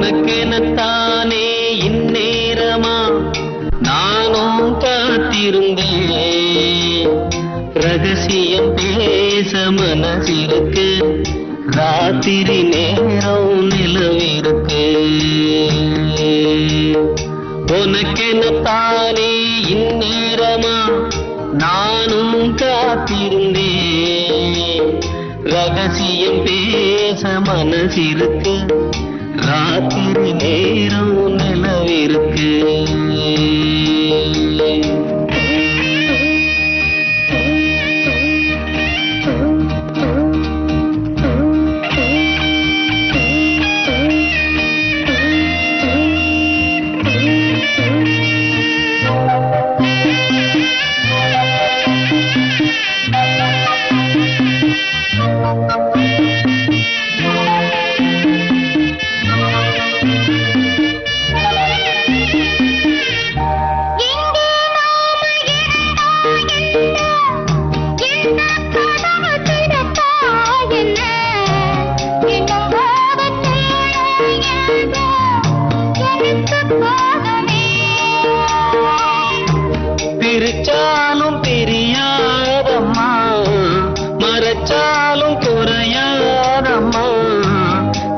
உனக்கெனத்தானே இந்நேரமா நானும் காத்திருந்தேன். ரகசியம் பேச மனசிருக்கு, ராத்திரி நேரம் நிலவிருக்கு. உனக்கெனத்தானே இந்நேரமா நானும் காத்திருந்தேன். ரகசியம் பேச மனசிருக்கு, ராத்திரி நேரம் நிலவிருக்கு. பிரிச்சாலும் பிரியாதம்மா, மறைச்சாலும் குறையாதம்மா.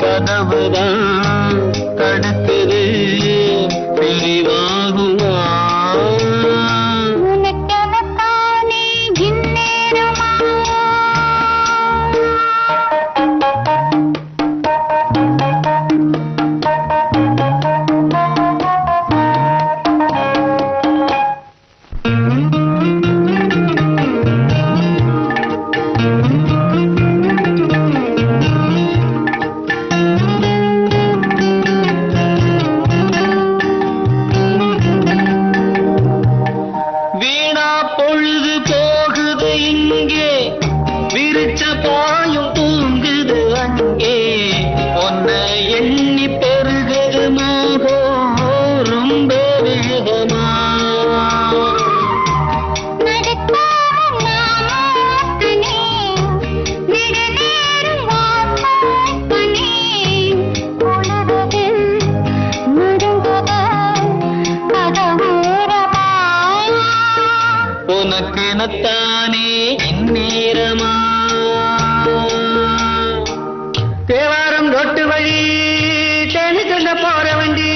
கதவுதான் தடுக்குது, பிரிவாகுமா? உனக்கெனத்தானே இந்நேரமா வீணா பொழுது போகுது இங்கே, விரிச்ச பாயும் தூங்குது அங்கே. உன்னை எண்ணி பெருகுது மோகம் ரொம்ப வேகமா. உனக்கெனத்தானே இந்நேரமா. தேவாரம் ரொட்டு வழி தேனி சொல்ல போற வண்டி,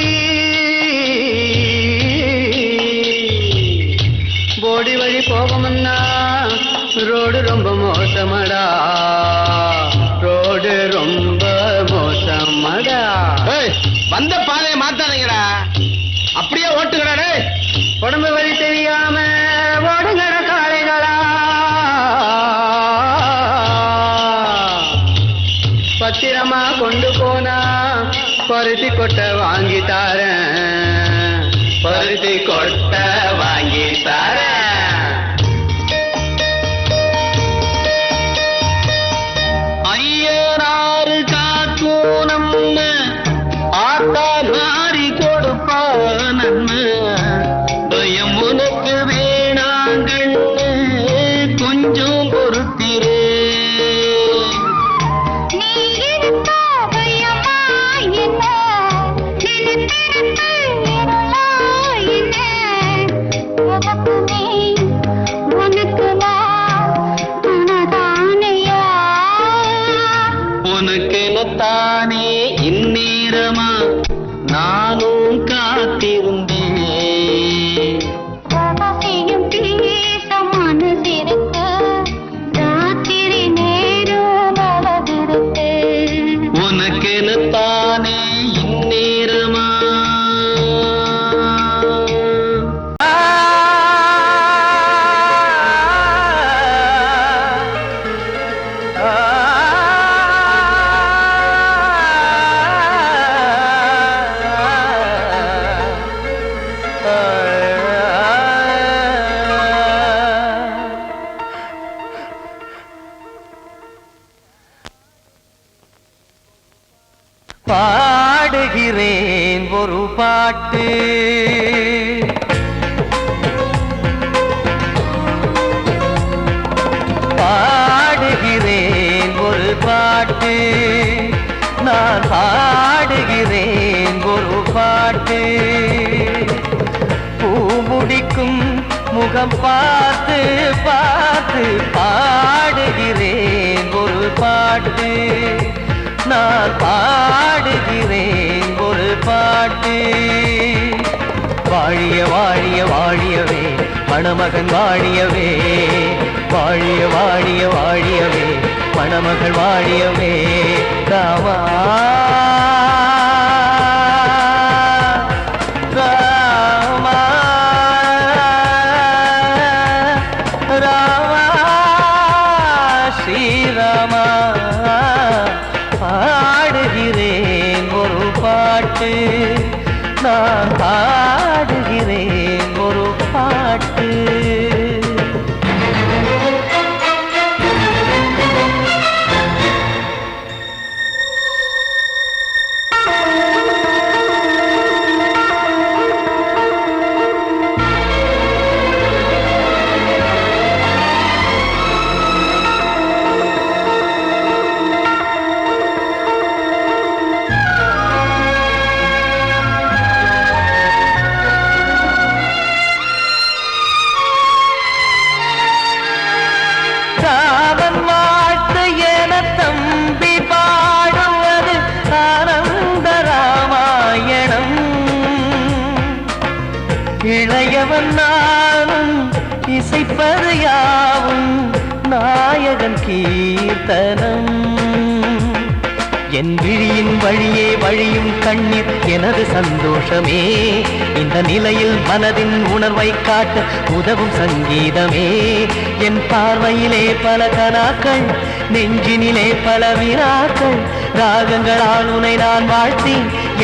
போடி வழி போகமுன்னா ரோடு ரொம்ப மோசமடா, ரோடு ரொம்ப மோசமடா. வந்த பாதையை மாத்தாதீங்கடா, அப்படியே ஓட்டுங்கடா. உடம்பு வழி தெரியாம ஓடுங்கட காளைகளா. பத்திரமா கொண்டு போனா பருத்தி கொட்டை வாங்கி தாரேன், பருத்தி கொட்டை வாங்கி தாரேன். ஐயனாறு காக்கும் நம்ம ஆத்தா மாறி கொடுப்பா நன்மை. பயம் உனக்கு வேணாங்கண்ணு, கொஞ்சம் பொறுத்திரு. உனக்கெனத்தானே இந்நேரமா நானும் காத்திருந்தேன். ரகசியம் பேச மனசிருக்கு, ராத்திரி நேரம் அழகிருக்கு. உனக்கெனத்தானே இந்நேரமா. பாடுகிறேன் ஒரு பாட்டு, பாடுகிறேன் ஒரு பாட்டு, நான் பாடுகிறேன் பாட்டு பூ முடிக்கும் முகம் பார்த்து பார்த்து பாடுகிறேன் ஒரு பாட்டு நான் பாடுகிறேன் ஒரு பாட்டு வாழிய வாழிய வாழியவே மணமகன் வாழியவே வாழிய வாழிய வாழியவே மணமகள் வாழியவே ராமா ராமா ராமா ஸ்ரீராமா பாடுகிறேன் ஒரு பாட்டு நான் பாடுகிறேன் ஒரு பாட்டு ராமன் வாழ்த்து என தம்பி பாடுவது ஆனந்த ராமாயணம் இளையவன் நானும் இசைப்பது யாவும் நாயகன் கீர்த்தனம் என் விழியின் வழியே வழியும் கண்ணீர் எனது சந்தோஷமே இந்த நிலையில் மனதின் உணர்வை காட்ட உதவும் சங்கீதமே என் பார்வையிலே பல கனாக்கள் நெஞ்சினிலே பல வினாக்கள் ராகங்களால் உனை நான் வாழ்த்தி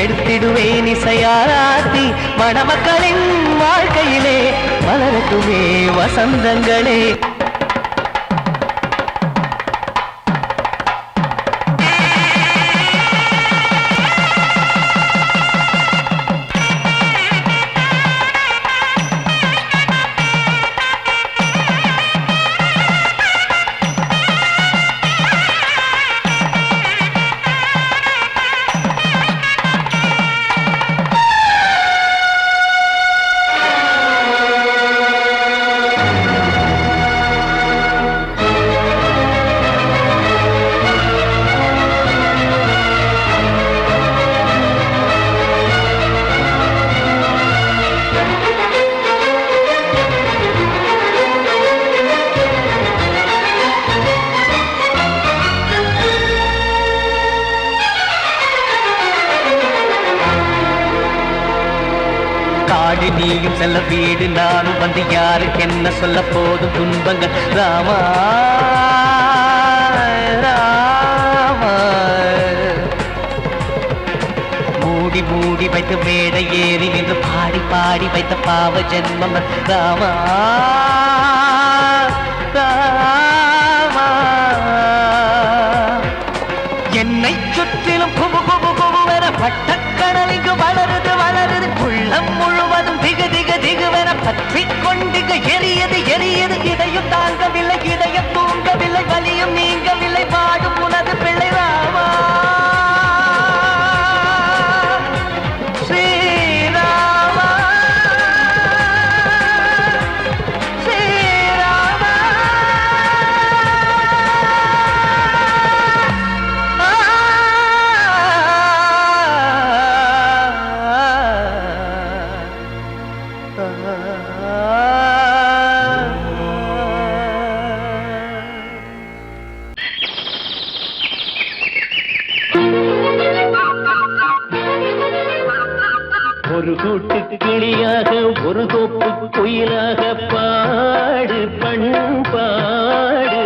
எடுத்திடுவேன் இசையாராத்தி மணமக்களின் வாழ்க்கையிலே மலரட்டுமே வசந்தங்களே காடு நீயும் செல்ல வீடு நானும் வந்து யாருக்கு என்ன சொல்ல போதும் துன்பங்கள் ராமா ராமா மூடி மூடி வைத்து மேடை ஏறி நின்று பாடி பாடி வைத்த பாவ ஜென்மம் ராமா ராமா என்னை சுற்றிலும் குபு குபு குபுவென பட்டக்கடல் இங்கு வளருது வளருது உள்ளம் முழுவதும் திகு திகு திகுவென பற்றி கொண்டிகு எரியது எரியது இதையும் தாங்கவில்லை இதயம் தூங்கவில்லை வலியும் நீங்கவில்லை பாடும் உனது பிள்ளை ராமா ஸ்ரீராமா ஸ்ரீராமா ஒரு கூட்டு கிளியாக ஒரு தோப்பு குயிலாக பாடு பண்பாடு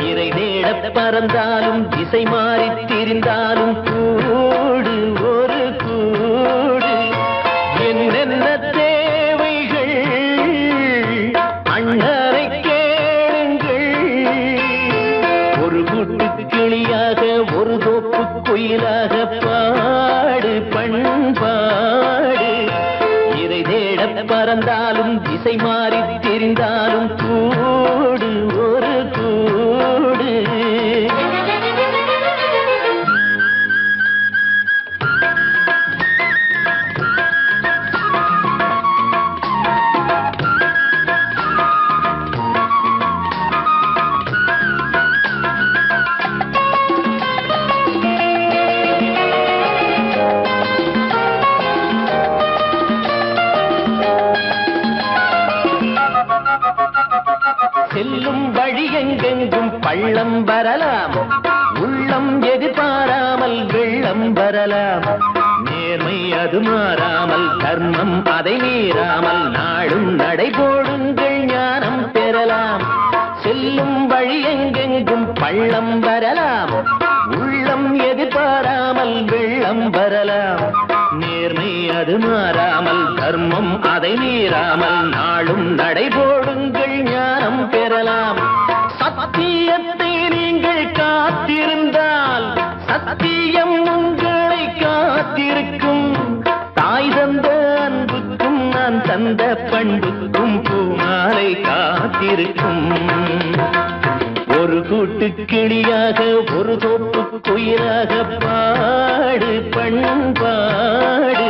இறை தேட பறந்தாலும் திசை மாறி திரிந்தாலும் கூடு ஒரு கூடு என்னென்ன தேவைகள் அண்ணரை கேளுங்கள் ஒரு கூட்டு கிளியாக ஒரு தோப்பு குயிலாக பாடு பண்பாடு இறை தேட பறந்தாலும் திசை மாறி திரிந்தாலும் கூடு ஒரு கூடு வெள்ளம் வரலாம். நேர்மை அது மாறாமல், தர்மம் அதை மீறாமல், நாளும் நடைபோடுங்கள் ஞானம் பெறலாம். செல்லும் வழி எங்கெங்கும் பள்ளம் வரலாம். உள்ளம் எதிர்பாராமல் வெள்ளம் வரலாம். நேர்மை அது மாறாமல், தர்மம் அதை மீறாமல், நாளும் நடைபோடுங்கள் ஞானம் பெறலாம். சத்தியத்தை நீங்கள் காத்திருந்தால் சத்தியம் உங்களை காத்திருக்கும். தாய் தந்த அன்புக்கும் நான் தந்த பண்புக்கும் பூமாலை காத்திருக்கும். ஒரு கூட்டு கிளியாக ஒரு தோப்பு குயிலாக பாடு பண்பாடு.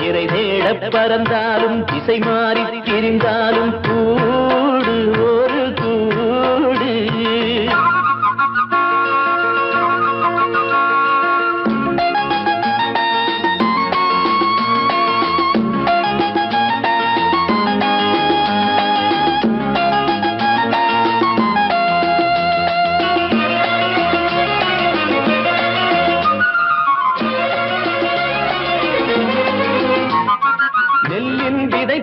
இறை தேட பறந்தாலும் திசை மாறி திரிந்தாலும் கூடு ஒரு கூடு.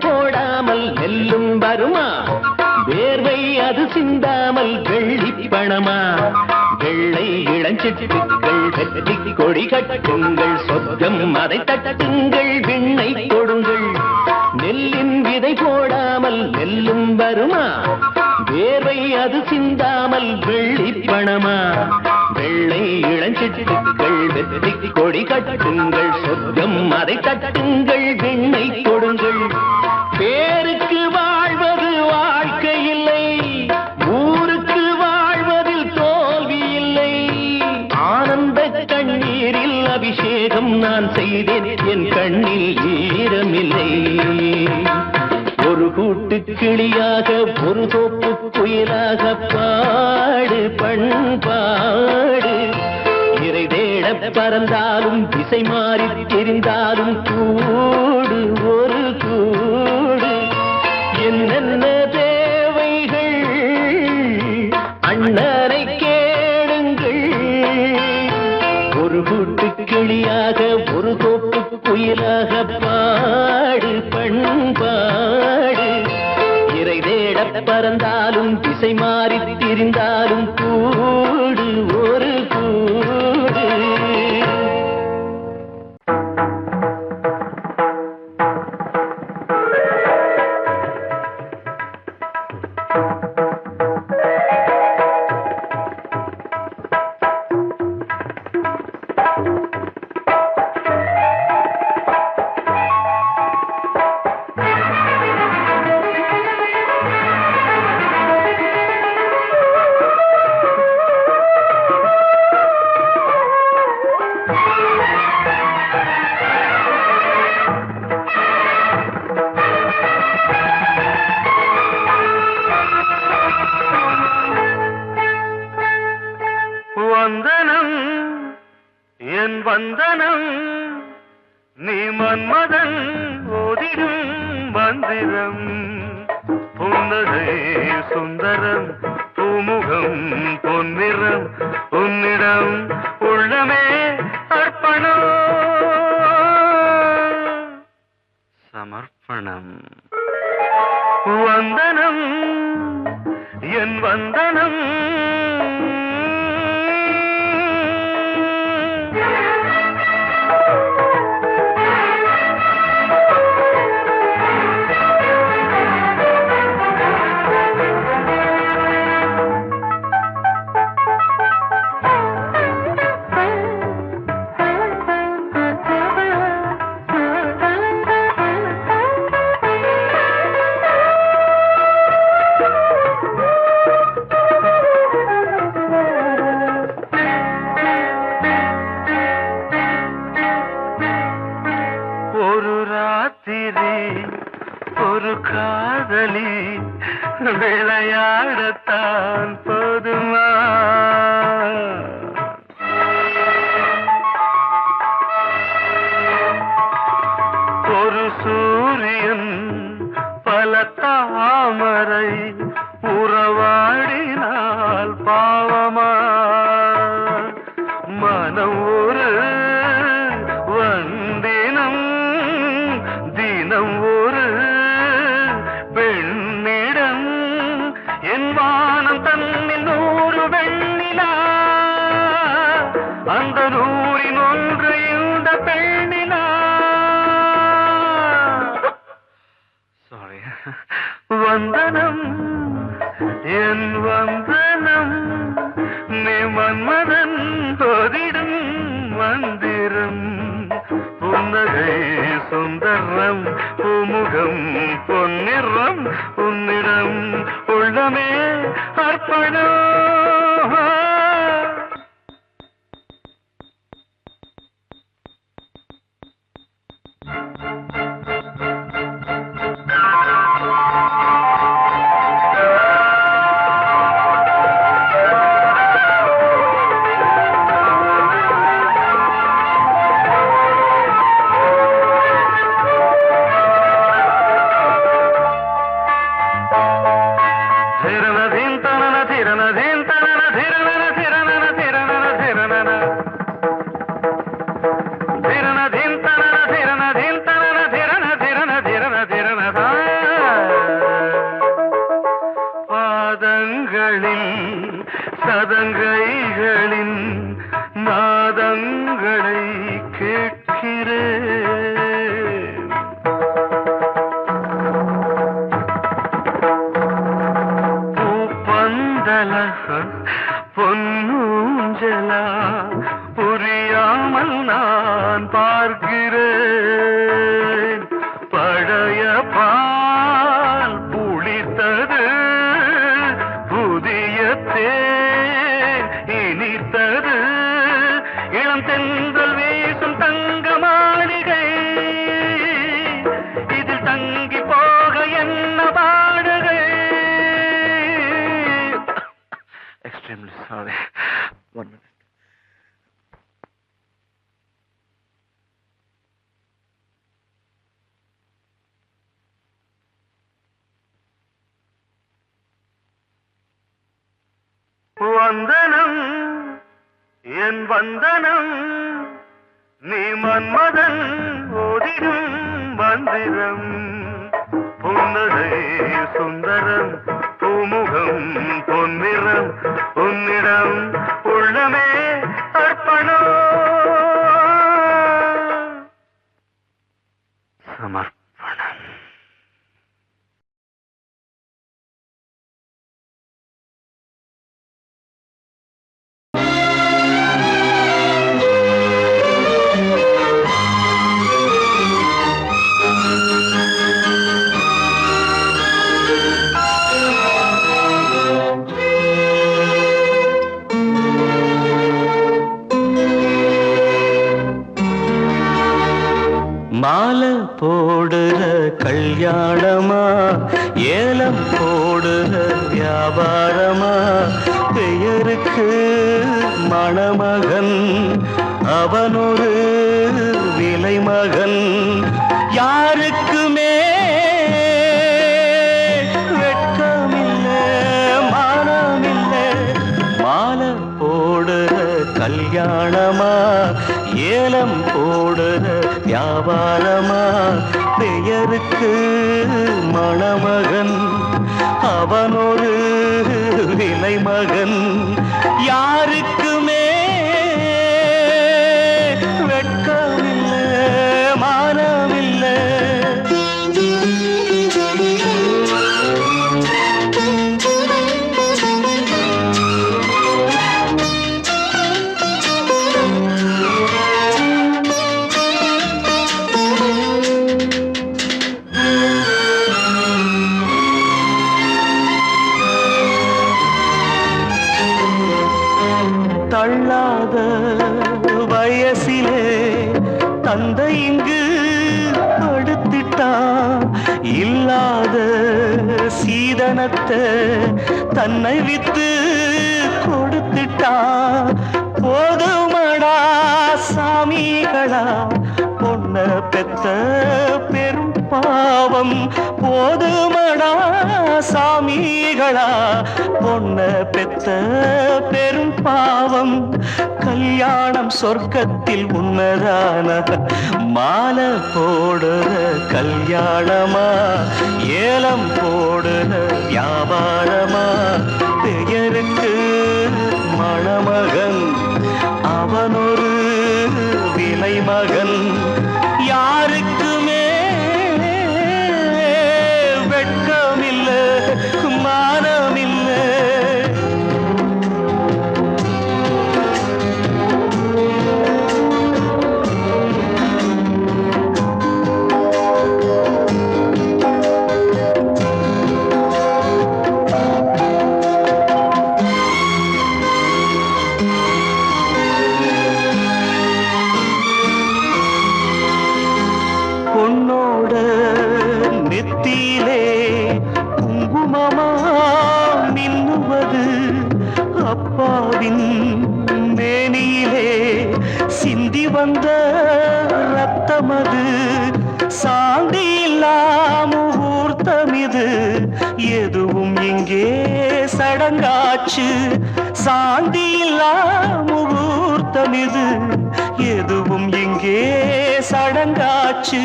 போடாமல் நெல்லும் வருமா? வேர்வை அது சிந்தாமல் வெள்ளி பணமா? வெள்ளை இளஞ்சிட்டுக்கள் வெற்றி கொடி கட்டுங்கள். சொர்க்கம் அதை தட்டுங்கள், விண்ணை கொடுங்கள். நெல்லின் விதை போடாமல் நெல்லும் வருமா? வேர்வை அது சிந்தாமல் வெள்ளி பணமா? வெள்ளை இளஞ்சிட்டுக்கள் வெற்றி கொடி கட்டுங்கள். சொர்க்கம் அதை தட்டுங்கள், விண்ணை கொடுங்கள். பேருக்கு வாழ்வது வாழ்க்கை இல்லை, ஊருக்கு வாழ்வதில் தோல்வி இல்லை. ஆனந்த கண்ணீரில் அபிஷேகம் நான் செய்தேன், என் கண்ணில் ஈரமில்லை. ஒரு கூட்டு கிளியாக ஒரு தோப்பு குயிலாக பாடு பண்பாடு. இறை தேட பறந்தாலும் திசை மாறி தெரிந்தாலும் கூடு ஒரு கூடு. என்னென்ன தேவைகள் அண்ணனை கேளுங்கள். ஒரு கூட்டு கிளியாக ஒரு தோப்பு குயிலாக பாடு பண்பாடு. இறை தேட பறந்தாலும் திசை மாறி திரிந்தாலும் கூடு ஒரு கூடு. வந்தனம் என் வந்தனம், நீ மன்மதன் ஓதிடும் மந்திரம். புன்னகை சுந்தரம், பூமுகம் பொன்னிறம், உன்னிடம் உள்ளமே அர்ப்பணம் சமர்ப்பணம். வந்தனம் என் வந்தனம், ஒரு காதலி விளையாடத்தான் போதுமா? ஒரு சூரியன் பல தாமரை உறவாடினால் பாவமா? மனம் ஒரு வந்தினம் தினம் ஒரு பெண்ணிடம் என் வானம் தன்னில் 100 வெண்ணிலா அந்த 100இன் ஒன்று இந்த பெண்ணிலா. சாரி. வந்தனம் என் வந்தனம் நீ மன்மதன் தோதிடும் மந்திரம் புன்னகை சுந்தரம் பூமுகம் பொன்னிறம் உன்னிடம் உள்ளமே அர்ப்பணம். சதங்கைகளின் நாதங்களை கேட்கிறேன். பூப்பந்தல பொன்னூஞ்சலா புரியாமல் நான் பார்க்கிறேன். பழைய பால் புளித்தது புதிய தேன் இனித்தது இளம் தென்றல் வீசும் தங்க மாளிகை இதில் தங்கி போக என்ன பாடுகை. Extremely sorry. 1 minute. வந்தனம் என் வந்தனம் நீ மன்மதன் ஓதிடும் மந்திரம் புன்னகை சுந்தரம் பூமுகம் பொன்னிறம் உன்னிடம் உள்ளமே அர்ப்பணம் சமர்ப்பணம். மாலை போடுற கல்யாணமா ஏலம் போடுற வியாபாரமா பெயருக்கு மணமகன் அவனொரு விலை மகன் யாருக்குமே வெட்கமில்லை மானமில்லை. மாலை போடுற கல்யாணமா ஏலம் போடுற வியாபாரமா பெயருக்கு மணமகன் அவனொரு விலை மகன் யாருக்குமே வெட்கமில்லை மானமில்லை. தள்ளாத வயசிலே தந்தை இங்கு படுத்திட்டான் இல்லாத சீதனத்தை தன்னை வித்து கொடுத்துட்டான். போதுமடா சாமிகளா பொண்ண பெத்த பெரும் பாவம் போதுமடா சாமிகளா பொண்ண பெத்த பெரும் பாவம் கல்யாணம் சொர்க்கத்தில் உன்னதான மாலை போடுற கல்யாணமா ஏலம் போடுற வியாபாரமா பெயருக்கு மணமகன் அவனொரு விலை மகன் யாருக்குமே வெட்கமில்லை மானமில்லை பொன்னோட நெத்தியிலே குங்குமமா மின்னுவது அப்பாவின் மேனியிலே சிந்தி வந்த ரத்தமது சாந்தி முகூர்த்தமிது எதுவும் இங்கே சடங்காச்சு சாந்தி முகூர்த்தமிது எதுவும் இங்கே சடங்காச்சு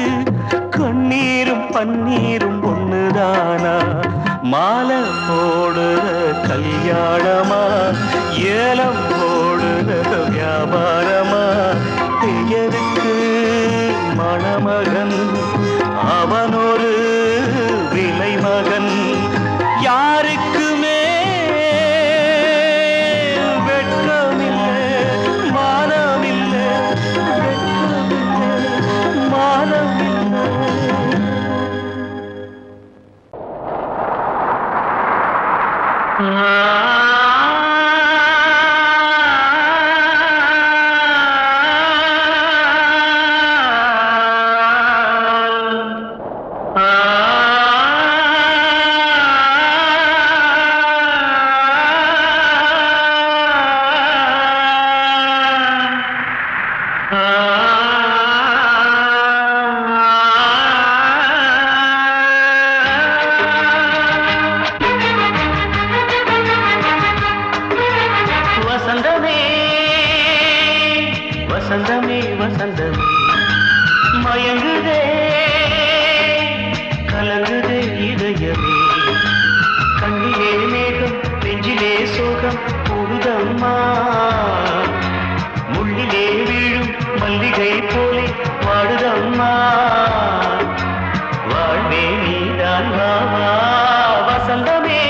கண்ணீரும் பன்னீரும் ஒண்ணுதானா மாலை போடுற கல்யாணமா ஏலம் போடுற வியாபாரமா பெயருக்கு மணமகன் அவனொரு விலை மகன் யாருக்குமே வெட்கமில்லை மானமில்லை வெட்கமில்லை மானமில்லை வசந்தமே வசந்தமே மயங்குதே கலங்குதே இதயமே கண்ணிலே மேகம் நெஞ்சிலே சோகம் கூடுதம்மா முள்ளிலே வீழும் மல்லிகை போலே வாடுதம்மா வாழ்வே நீதான் வாவா வசந்தமே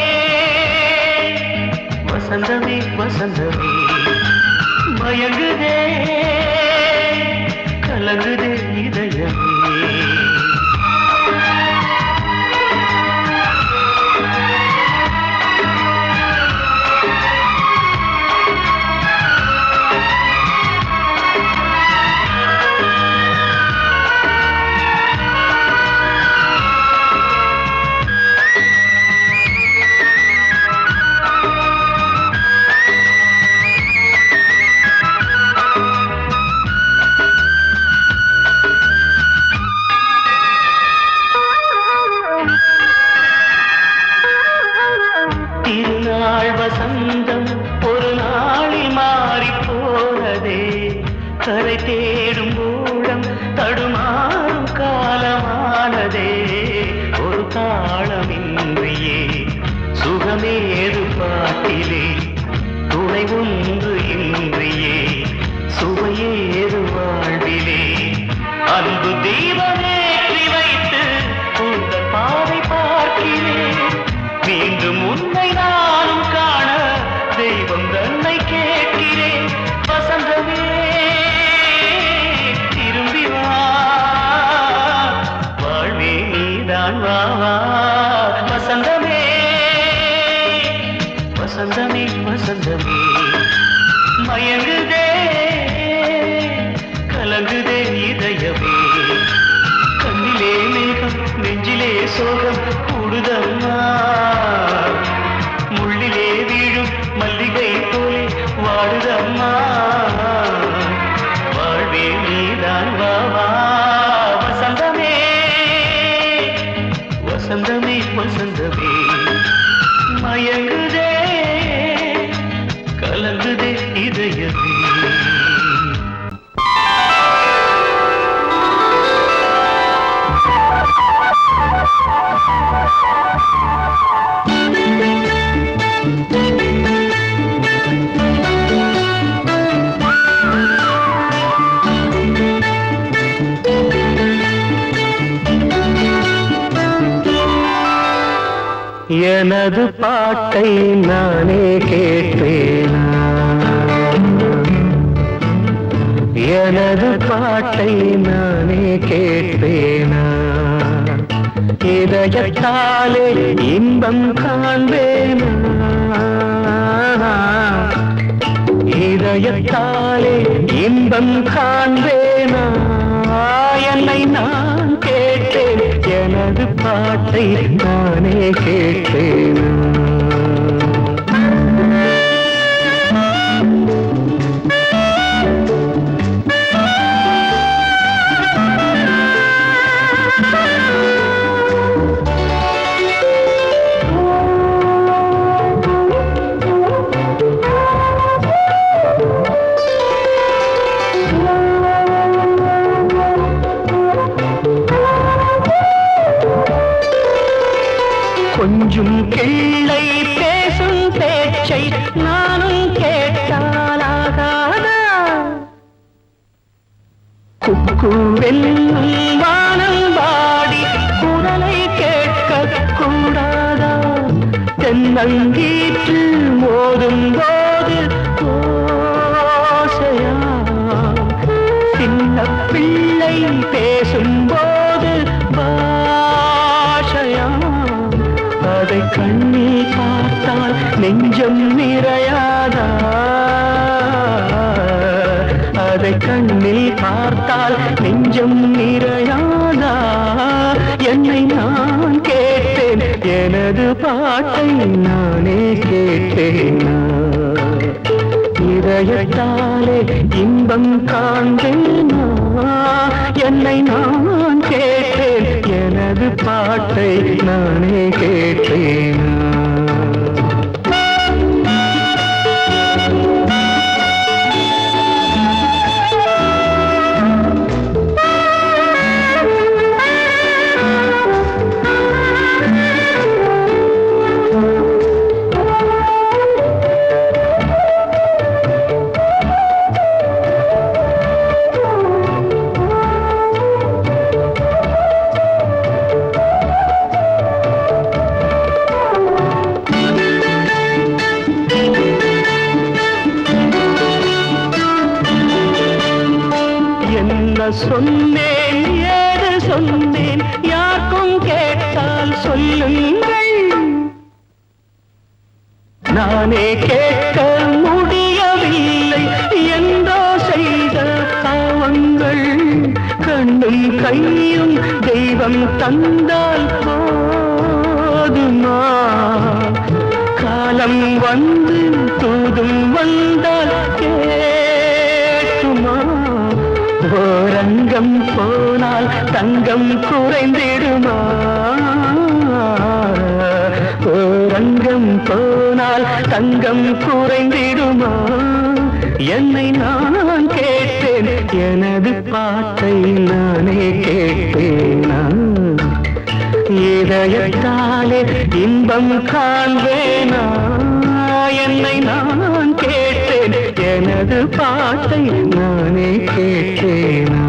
வசந்தமே வசந்தமே மயங்குதே கலங்குதே இதயமே திருநாள் வசந்தம் ஒரு நாளில் மாறி போனதே கரை தேடும் ஊழம் தடுமாறும் காலமானதே ஒரு தாளமின்றியே சுகமேது பாட்டிலே துணை ஒன்று இன்றியே சுவையேது வாழ்விலே அன்பு தீபமேற்றி வைத்து உங்கள் பாதை பார்க்கிறேன் மீண்டும் உன்னை நானும் காண தெய்வம் தன்னை கேட்கிறேன் வசந்தமே திரும்பி வா வாழ்வே நீதான் வா வா வசந்தமே வசந்தமே வசந்தமே மயங்குதே கலங்குதே எனது பாட்டை நானே கேட்பேனா? எனது பாட்டை நானே கேட்பேனா? இதயத்தாலே இன்பம் காண்பேனா? இதயத்தாலே இன்பம் காண்பேனா? என்னை நான் கேட்டேன், எனது பாட்டை நானே கேட்பேனா? கொஞ்சம் கிள்ளை பேசும் பேச்சை நானும் கேட்டாலாகாதா? குக்கு வெல்லும் வானம் வாடி குரலை கேட்க கூடாதா? தென்னங்கீற்று மோதும் போது ஓசையா? சின்ன பிள்ளை பேசும் போது பாஷையா? அதை கண்ணில் பார்த்தால் நெஞ்சம் நிறையாதா? அதை கண்ணில் பார்த்தால் நெஞ்சம் நிறையாதா? என்னை நான் கேட்டேன், எனது பாட்டை நானே கேட்டேனா? இதயத்தாலே இன்பம் காண்பேனா? என்னை நான் கேட்டேன், எனது பாட்டை நானே கேட்டேனா? சொன்னேன், ஏது சொன்னேன், யாருக்கும் கேட்டால் சொல்லுங்கள். நானே கேட்க முடியவில்லை என்றோ செய்த பாவங்கள். கண்ணும் கையும் தெய்வம் தந்தால் போதுமா? காலம் வந்து தூதும் வந்தால் கேட்டுமா? ஓரங்கம் போனால் தங்கம் குறைந்திடுமா? ஓரங்கம் போனால் தங்கம் குறைந்திடுமா? என்னை நான் கேட்டேன், எனது பாட்டை நானே கேட்பேனா? இதயத்தாலே இன்பம் காண்பேனா? என்னை நான் கேட்டேன், எனது பாட்டை நானே கேட்டேனா?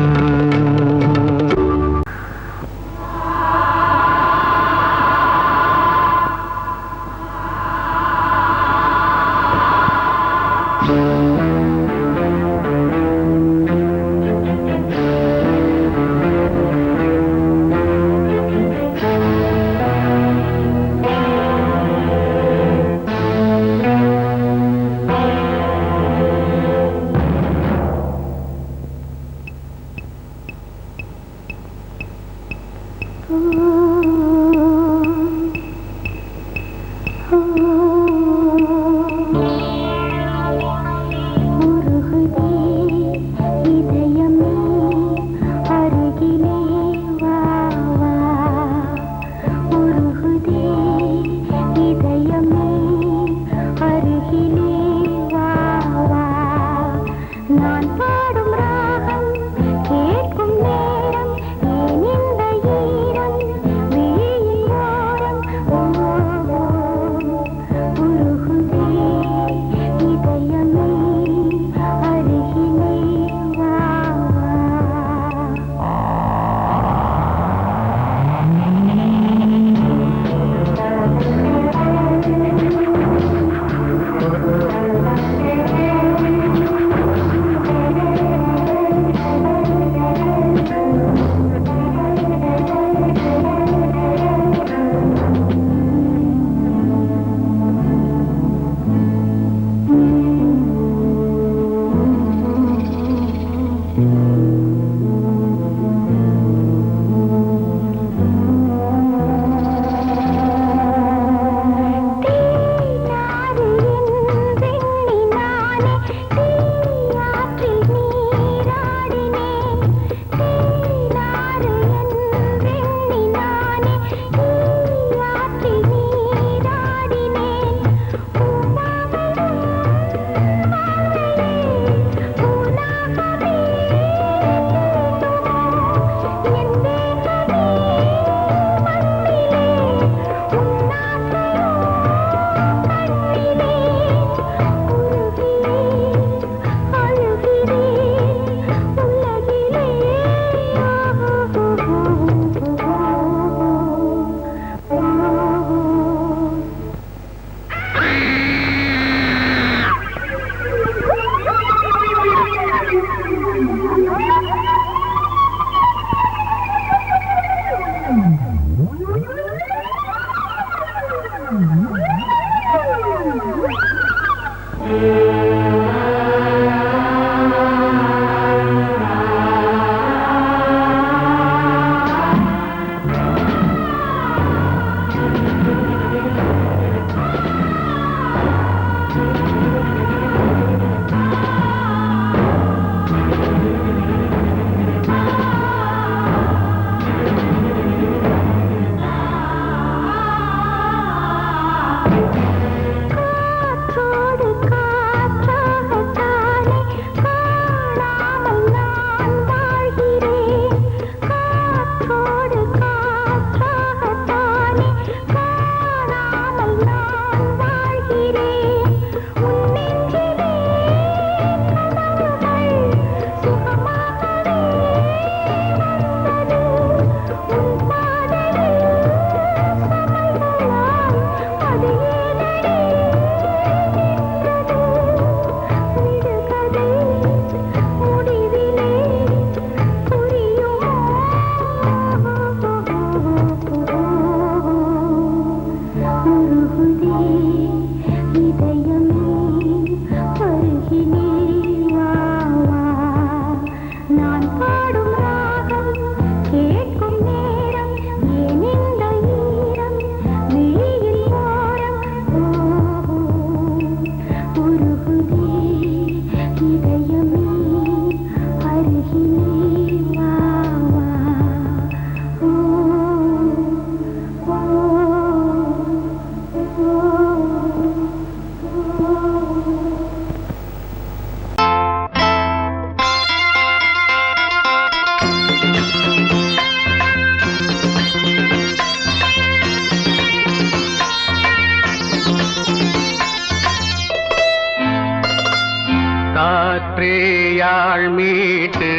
காற்றையாள் மீட்டு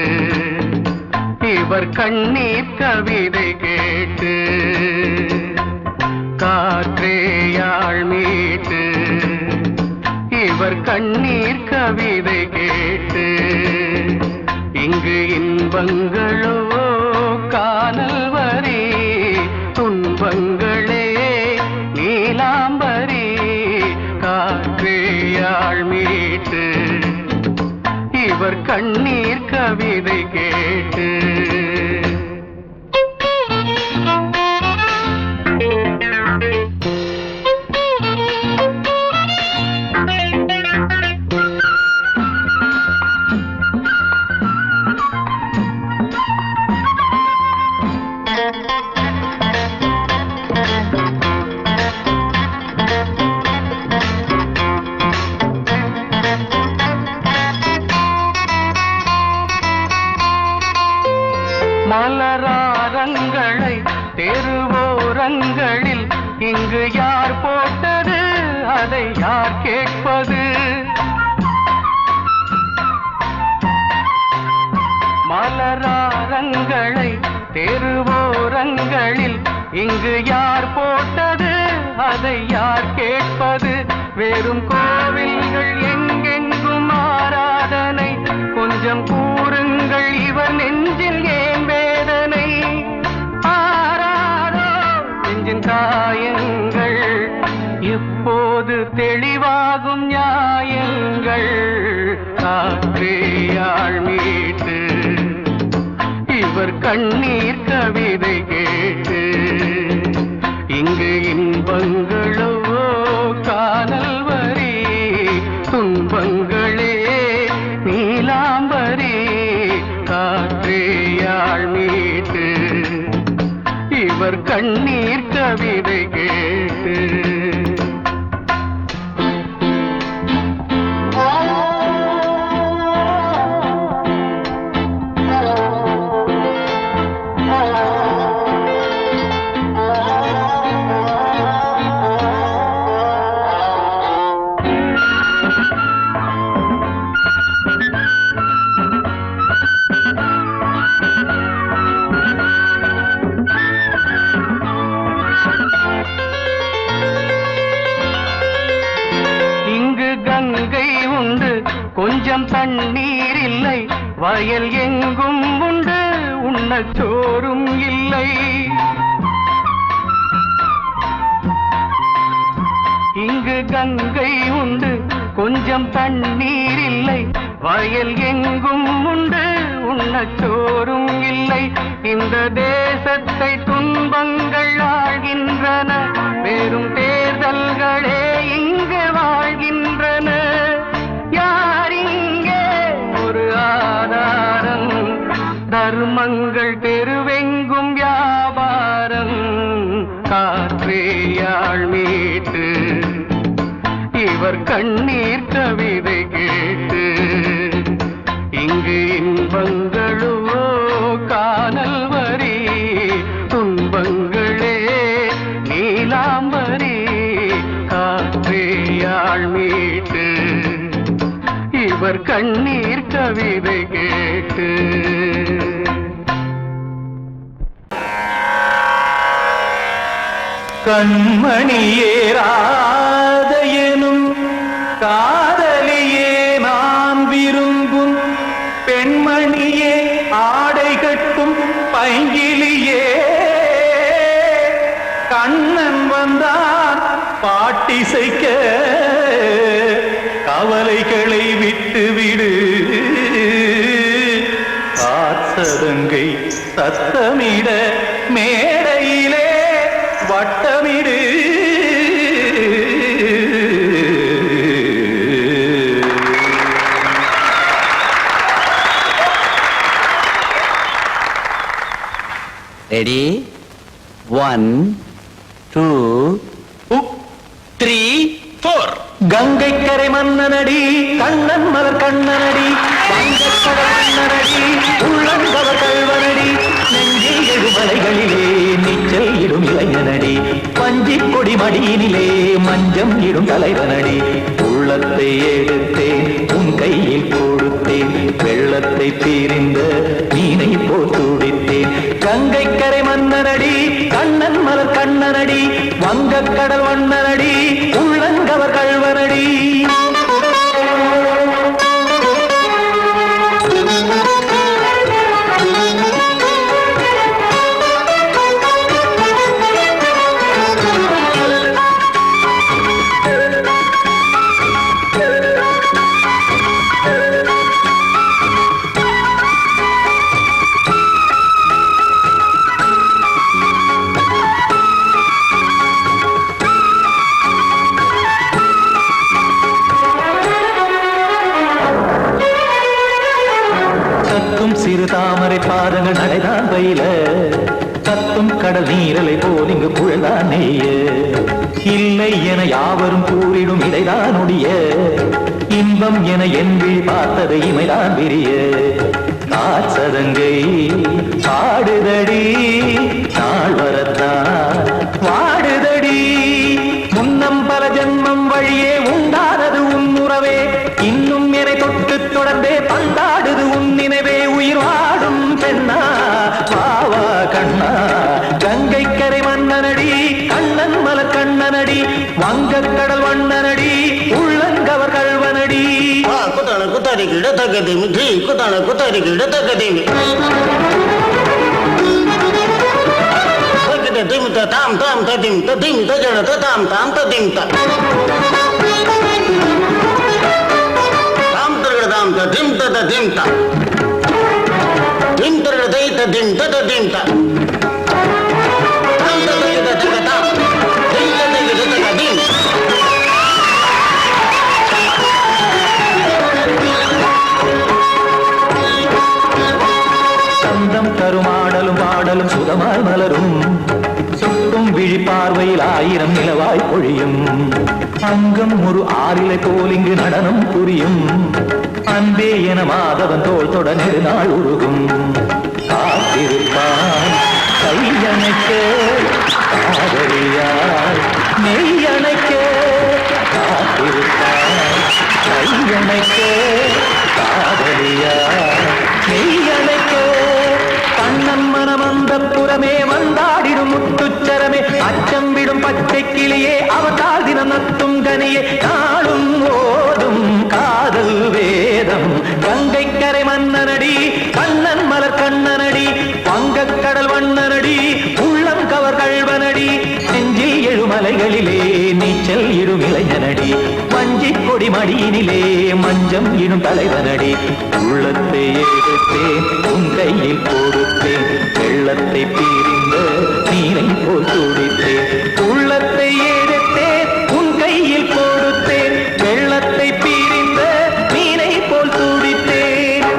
இவர் கண்ணீர் கவிதை கேட்டு காற்றையாள் மீட்டு இவர் கண்ணீர் கவிதை கேட்டு இங்கு இன்பங்களோ காணல் வரி துன்பங்களே நீலாம்பரி காற்றையாள் மீட்டு இவர் கண்ணீர் கவிதை கேட்டு மலராரங்களை தெருவோரங்களில் இங்கு யார் போட்டது அதை யார் கேட்பது மலராரங்களை தெருவோரங்களில் இங்கு யார் போட்டது அதை யார் கேட்பது வெறும் கோவில்கள் எங்கெங்கும் ஆராதனை கொஞ்சம் கூறுங்கள் இவர் நெஞ்சில் ஏன் வேதனை ஆராரோ நெஞ்சின் காயங்கள் எப்போது தெளிவாகும் நியாயங்கள் காற்றையாள் மீட்டு இவர் கண்ணீர் கவிதை கேட்டு இங்கு இன்பங்களோ காணல் வரி துன்பங்களே நீலாம்பரி காற்றையாள் மீட்டு இவர் கண்ணீர் கவிதை கேட்டு கொஞ்சம் தண்ணீர் இல்லை வயல் எங்கும் உண்டு உண்ணச் சோறும் இல்லை இங்கு கங்கை உண்டு கொஞ்சம் தண்ணீர் இல்லை வயல் எங்கும் உண்டு உண்ணச் சோறும் இல்லை இந்த தேசத்தை துன்பங்கள் ஆழ்கின்றன வெறும் தேர்தல்களே இங்கு வாழ்கின்றன தர்மங்கள் தெருவெங்கும் வியாபாரம் காற்றையாள் மீட்டு இவர் கண்ணீர் கவிதை கேட்டு இங்கு இன்பங்களோ காணல் வரி துன்பங்களே நீலாம்பரி காற்றையாள் மீட்டு இவர் கண்ணீர் கவிதை கேட்டு கண்மணியேராத எனும் காதலியே நான் விரும்பும் பெண்மணியே ஆடை கட்டும் பைங்கிலியே கண்ணன் வந்தான் பாட்டிசைக்க கவலைகளை விட்டுவிடு காற்சதங்கை சத்தமிட மேடையிலே வட்டமிடு ரெடி 1 2 3 4 கங்கை கரை மன்னனடி கண்ணன் மலர் கண்ணனடி வங்கக்கடல் மன்னனடி உள்ளங்கவர் கல்வனடி நெஞ்சில் எழுமலைகளிலே நீச்சல் இடும் இளைஞனடி பஞ்சி கொடி மடியினிலே மஞ்சம் இடும் தலைவனடி உள்ளத்தை எடுத்தேன் உன் கையில் கொடுத்தேன் வெள்ளத்தை உள்ளத்தை பிரிந்த மீனை போல் துடித்தேன். கங்கை கரை மன்னனடி கண்ணன் மலர் கண்ணனடி வங்கக் கடல் வண்ணனடி உள்ளங்கவர் கள்வனடி. சிறு தாமரை பாதங்கள் நடைதான் பயில கத்தும் கடல் நீரலை போல் இங்கு புழல்தான் நெய்ய. இல்லை என யாவரும் கூறிடும் இடைதான் ஒடிய இன்பம் என என் விழி பார்த்தது இமைதான் விரிய. காற்சதங்கை பாடுதடி நாள் வரத்தான் வாடுதடி. முன்னம் பல ஜென்மம் வழியே உண்டானது உன் உறவே இன்னும் என்னை தொட்டு தொடர்ந்தே பந்தாடுது உன் நினைவே. உயிர் வாடும் பெண்ணா வாவா கண்ணா கங்கை கரை மன்னனடி கண்ணன் மலர் கண்ணனடி வங்கக் கடல் வண்ணனடி உள்ளங்கவர் கள்வனடி. குத்தான குத்தாரி கிட தகதேமி ஜி குத்தான குத்தாரி கிட தகதேமி திமித்த தாம் தாம் ததிம் ததிம் தஜட தாம் தாம் ததிம் தாம் தரகட தாம் ததிம் ததிம் தாம் திம் தரகட தை ததிம் ததிம் தாம் தாம் தரகட தகத தாம் திம் தரகட தகதிம். சந்தம் கருமாடலும் பாடலும் சுகமாய் மலரும் சுட்டும் விழி பார்வையில் ஆயிரம் நிலவாய் பொழியும். அங்கம் ஒரு ஆறிலை போல் இங்கு நடனம் புரியும். அன்பே என மாதவன் தோல் தொட நெடுநாள் உருகும். காத்திருப்பான் கையணைக்க காதலியார் நெய்யணைக்க. காத்திருப்பான் கையணைக்க காதலியார் நெய்யணைக்க. கண்ணன் மனம் அந்த புறமே வந்தாடிடும் முத்துச்சரமே அச்சம் விடும் பச்சை கிளியே அவதால் தினம் நத்தும் கனியே நாளும் ஓடும் காதல் வேதம். கங்கை கரை மன்னனடி கண்ணன் மலர் கண்ணனடி வங்கக் கடல் வண்ணனடி உள்ளம் கவர் கள்வனடி. நெஞ்சில் எழுமலைகளிலே நீச்சல் இடும் இளைஞனடி வஞ்சி கொடி மடியினிலே மஞ்சம் இடும் தலைவனடி. உள்ளத்தை எடுத்தேன் உன் கையில் கொடுத்தேன் வெள்ளத்தை பிரிந்த நீரை போல் துடித்தேன். உள்ளத்தை எடுத்தேன் உன் கையில் கொடுத்தேன் வெள்ளத்தை பிரிந்த நீரை போல் துடித்தேன்.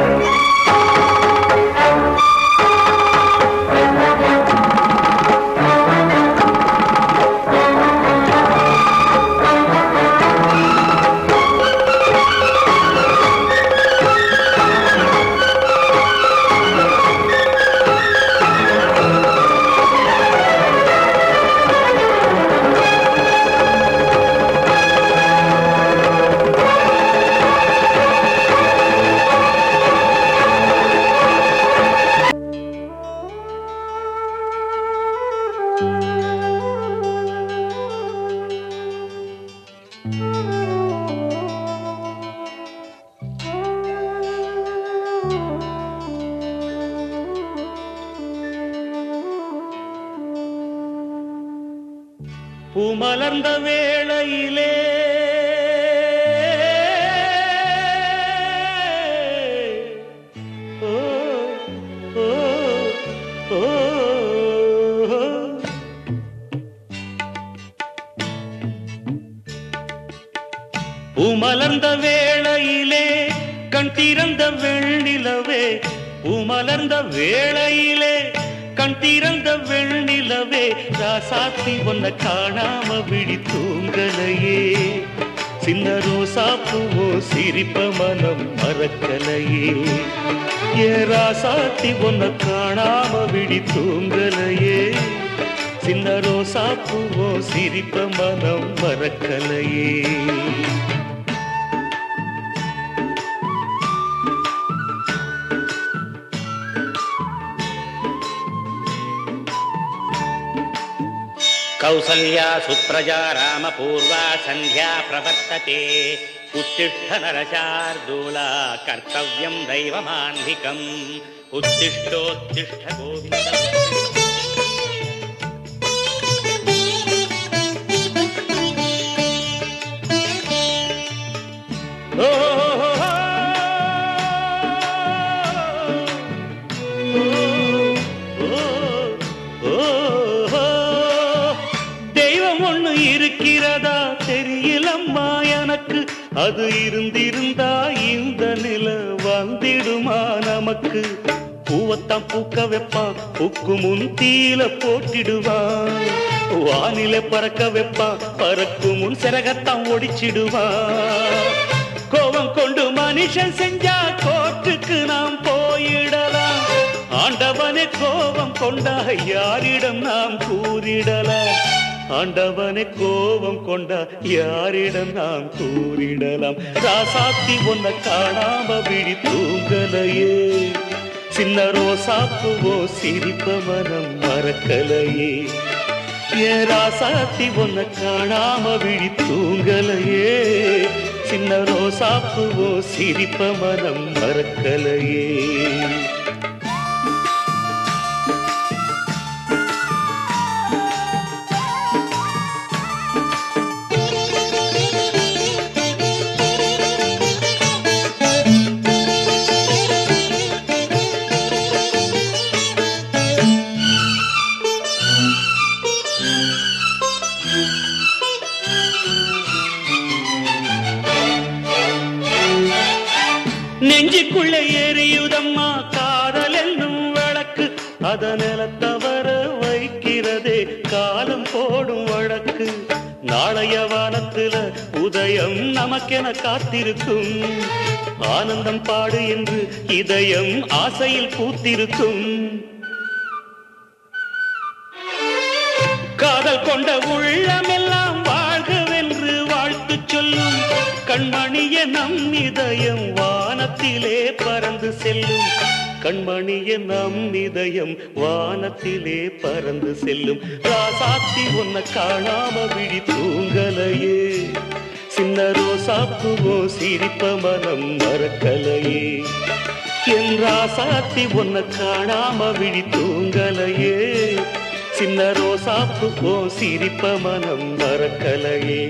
பூமலர்ந்த வேளையிலே ஓ ஓ ஓ பூமலர்ந்த வேளையிலே கண் திறந்த வெண்ணிலவே பூமலர்ந்த வேளையிலே கண் திறந்த வெண்ணிலவே ராசாத்தி ஒன்ன காணாம விழி தூங்கலையே சின்ன ரோசா பூவோ சிரிப்ப மனம் மறக்கலையே ஏ ராசாத்தி ஒன்ன காணாம விழி தூங்கலையே சின்ன ரோசா பூவோ சிரிப்ப மனம் மறக்கலையே. कौसल्या सुप्रजा रामपूर्वा सन्ध्या प्रवर्तते उत्तिष्ठ नरशार्दूला कर्तव्यं दैवमान्धिकम् उत्तिष्ठोत्तिष्ठ गोविन्द அது இருந்திருந்தா இந்த நில வந்திடுமா நமக்கு பூவத்தான் பூக்க வைப்பான் பூக்கு முன் தீல போட்டிடுவான் வானில பறக்க வைப்பான் பறக்கு முன் சிறகத்தான் ஒடிச்சிடுவான் கோபம் கொண்டு மனுஷன் செஞ்சா கோட்டுக்கு நாம் போயிடலாம் ஆண்டவனே கோபம் கொண்டா யாரிடம் நாம் கூறிடலாம் ஆண்டவனை கோபம் கொண்டா யாரிடம் நாம் கூறிடலாம் ராசாத்தி ஒன்ன காணாம விழி தூங்கலையே சின்ன ரோசாப்புவோ சிரிப்ப மனம் மறக்கலையே ஏன் ராசாத்தி ஒன்ன காணாம விழி தூங்கலையே சின்ன ரோசாப்புவோ சிரிப்ப மனம் மறக்கலையே நெஞ்சுக்குள்ள எரியுதம்மா காதல் என்னும் வழக்கு அதனில தவற வைக்கிறதே காலம் போடும் வழக்கு நாளைய வானத்துல உதயம் நமக்கென காத்திருக்கும் ஆனந்தம் பாடு என்று இதயம் ஆசையில் பூத்திருக்கும் காதல் கொண்ட உள்ளமெல்லாம் வாழ்கவென்று வாழ்த்து சொல்லும் கண்மணிய நம் இதயம் வானத்திலே பறந்து செல்லும் கண்மணிய நம் இதயம் வானத்திலே பறந்து செல்லும் ராசாத்தி ஒன்ன காணாம விழி தூங்கலையே சின்ன ரோசாப்புவோ சிரிப்ப மனம் மறக்கலையே என் ராசாத்தி ஒன்ன காணாம விழி தூங்கலையே சின்ன ரோசாப்புவோ சிரிப்ப மனம் மறக்கலையே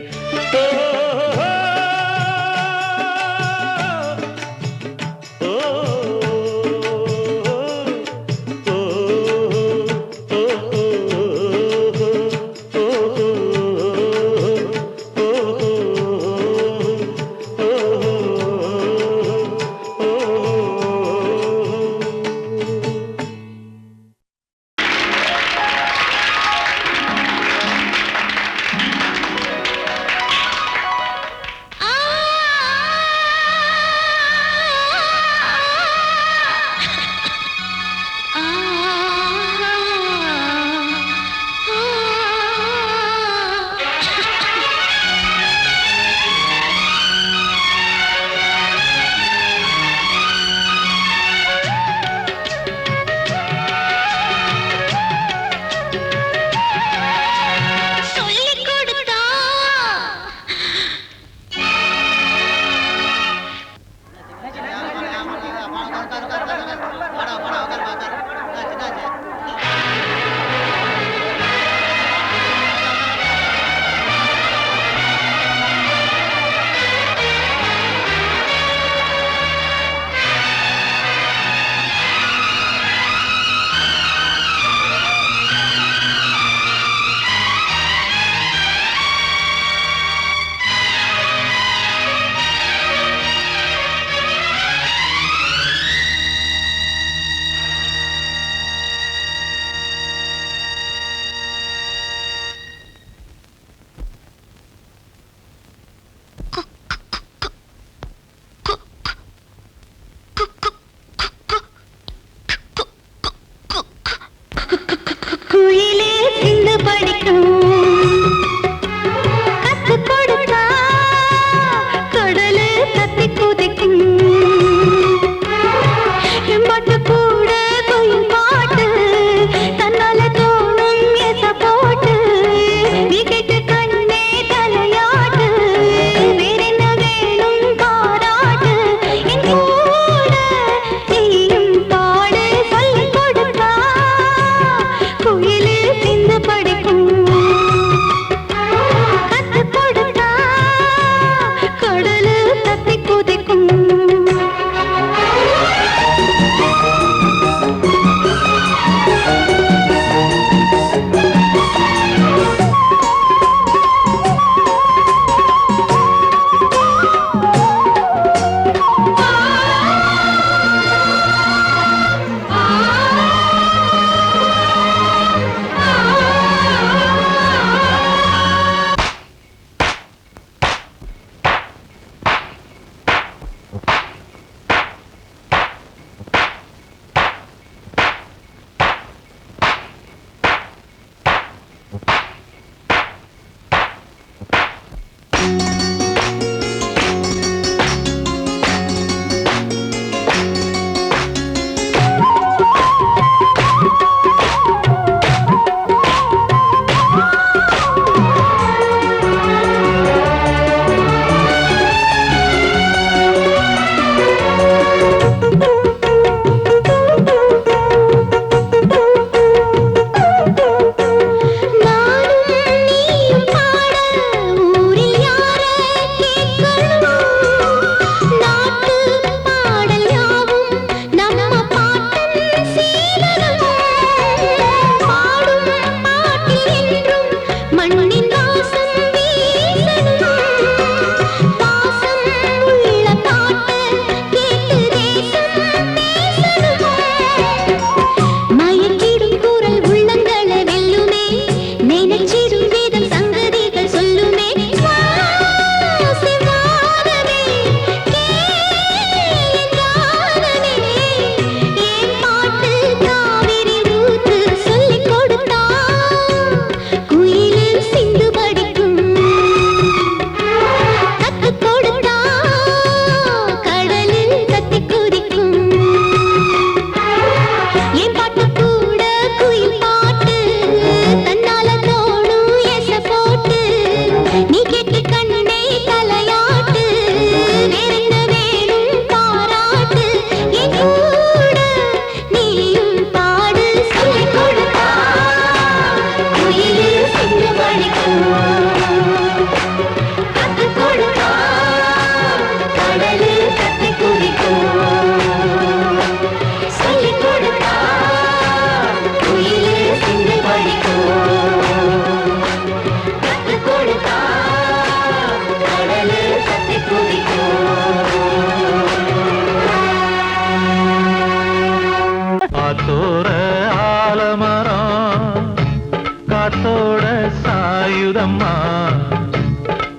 சாயுதம்மா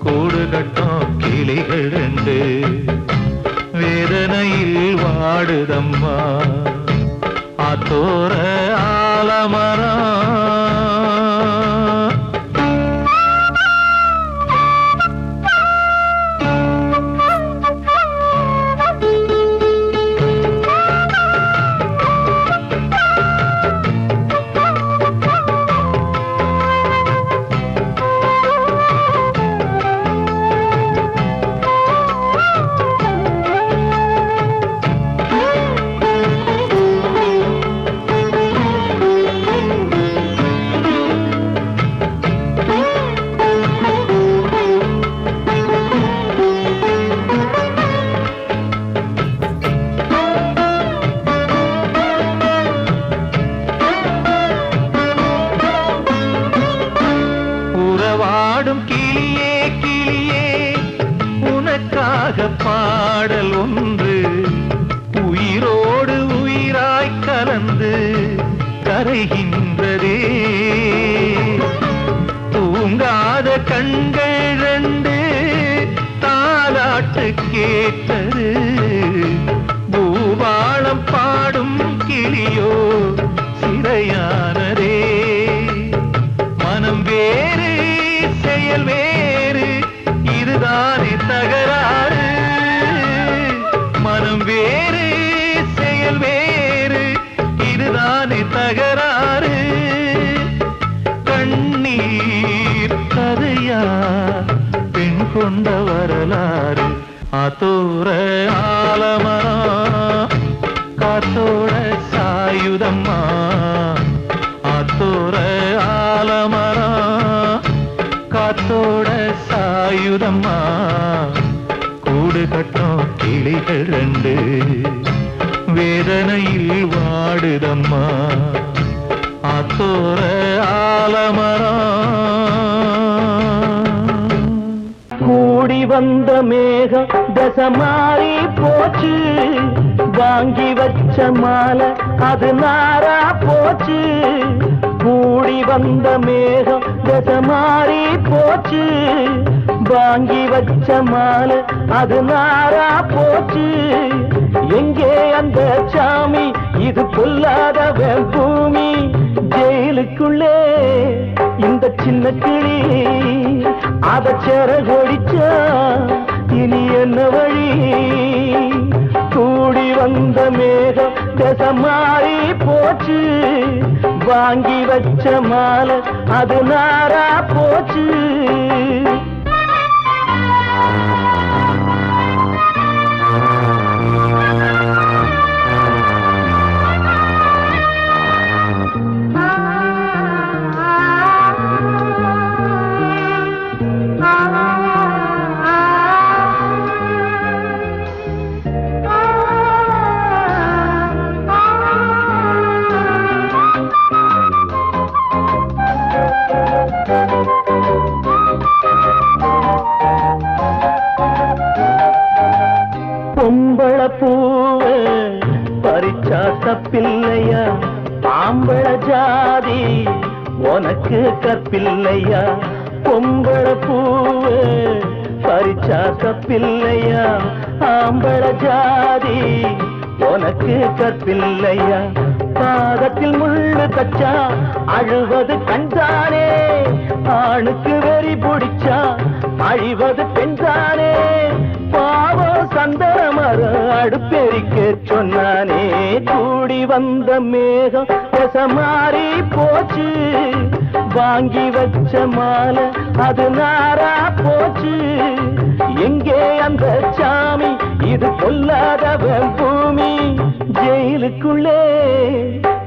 கூடு கட்டும் கிளிகள் ரெண்டு வேதனையில் வாடுதம்மா ஆத்தோர ஆலமரம் கிளியே கிளியே உனக்காக பாடல் ஒன்று உயிரோடு உயிராய் கலந்து கரைகின்றதே தூங்காத கண்கள் ரெண்டு தாலாட்டு கேட்டது பூபாளம் பாடும் கிளியோ சிறையானதே மனம் வேறு செயல் வேறு இதுதானே தகராறு மனம் வேறு செயல் வேறு இதுதானே தகராறு கண்ணீர் கதையா பெண் கொண்ட வரலாறு ஆத்தோர ஆலமரம் காத்தோட சாயுதம்மா ஆத்தோர ஆலமரம் காத்தோட சாயுதம்மா கூடு கட்டும் கிளிகள் ரெண்டு வேதனையில் வாடுதம்மா ஆத்தோர ஆலமரம் கூடி வந்த மேகம் தசை மாறி போச்சு வாங்கி வச்ச மாலை அது நாரா போச்சு கூடி வந்த மேகம் தசை மாறி போச்சு வாங்கி வச்ச மாலை அது நாரா போச்சு எங்கே அந்த சாமி இது பொல்லாதவன் பூமி ஜெயிலுக்குள்ளே இந்த சின்ன கிளி அத செரகொடிச்சா இனி என்ன வழி கூடி வந்த மேகம் தசை மாறி போச்சு வாங்கி வச்ச மாலை அது நாரா போச்சு பொம்பள பூவ பறிச்சா தப்பில்லையா ஆம்பள ஜாதி உனக்கு கற்பில்லையா பொம்பள பூவ பறிச்சா தப்பில்லையா ஆம்பள ஜாதி உனக்கு கற்பில்லையா பாதத்தில் முள்ளு தச்சா அழுவது கண்தானே ஆணுக்கு வெறி பிடிச்சா அழிவது பெண்தானே பாவம் சந்தமர அடுப்பெரிக்க சொன்னானே கூடி வந்த மேகம் தசை மாறி போச்சு வாங்கி வச்ச மாலை அது நாரா போச்சு எங்கே அந்த சாமி இது பொல்லாதவன் பூமி ஜெயிலுக்குள்ளே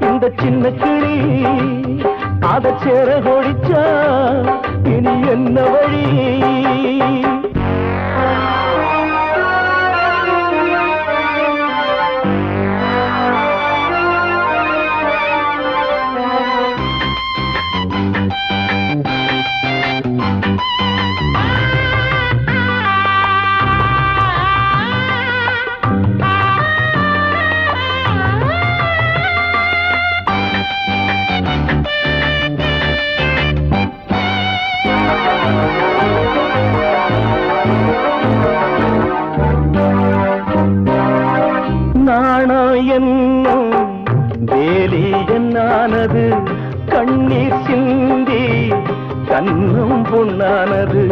இந்த சின்ன கிளி அத செரகொடிச்சா இனி என்ன வழி கண்ணீர் சிந்தி கண்ணும் பொன்னானது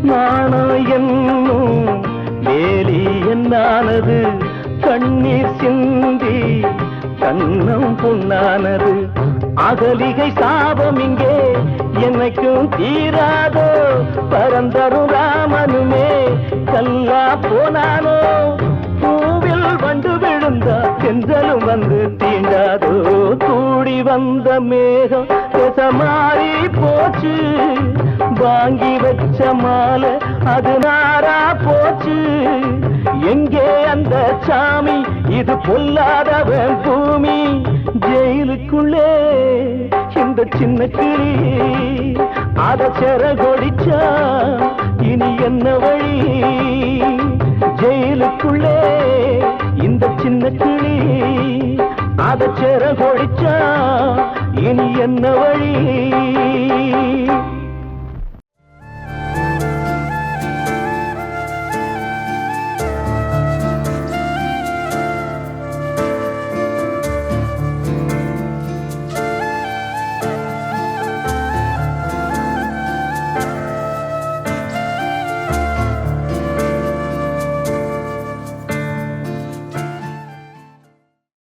நாணம் என்னும் வேலி என்னானது கண்ணீர் சிந்தி கண்ணம் பொன்னானது அகலிகை சாபம் இங்கே என்னைக்கும் தீராதோ பரந்தரும் ராமனுமே கல்லா போனானோ பூவில் வண்டு விழுந்தா சென்றலும் வந்து தீண்டாதோ கூடி வந்த மேகம் மாறி போச்சு வாங்கி வச்ச மாலை அது நாரா போச்சு எங்கே அந்த சாமி இது பொல்லாதவன் பூமி ஜெயிலுக்குள்ளே இந்த சின்ன கிளி அத செரகொடிச்சா இனி என்ன வழி ஜெயிலுக்குள்ளே இந்த சின்ன கிளி அத செரகொடிச்சா இனி என்ன வழி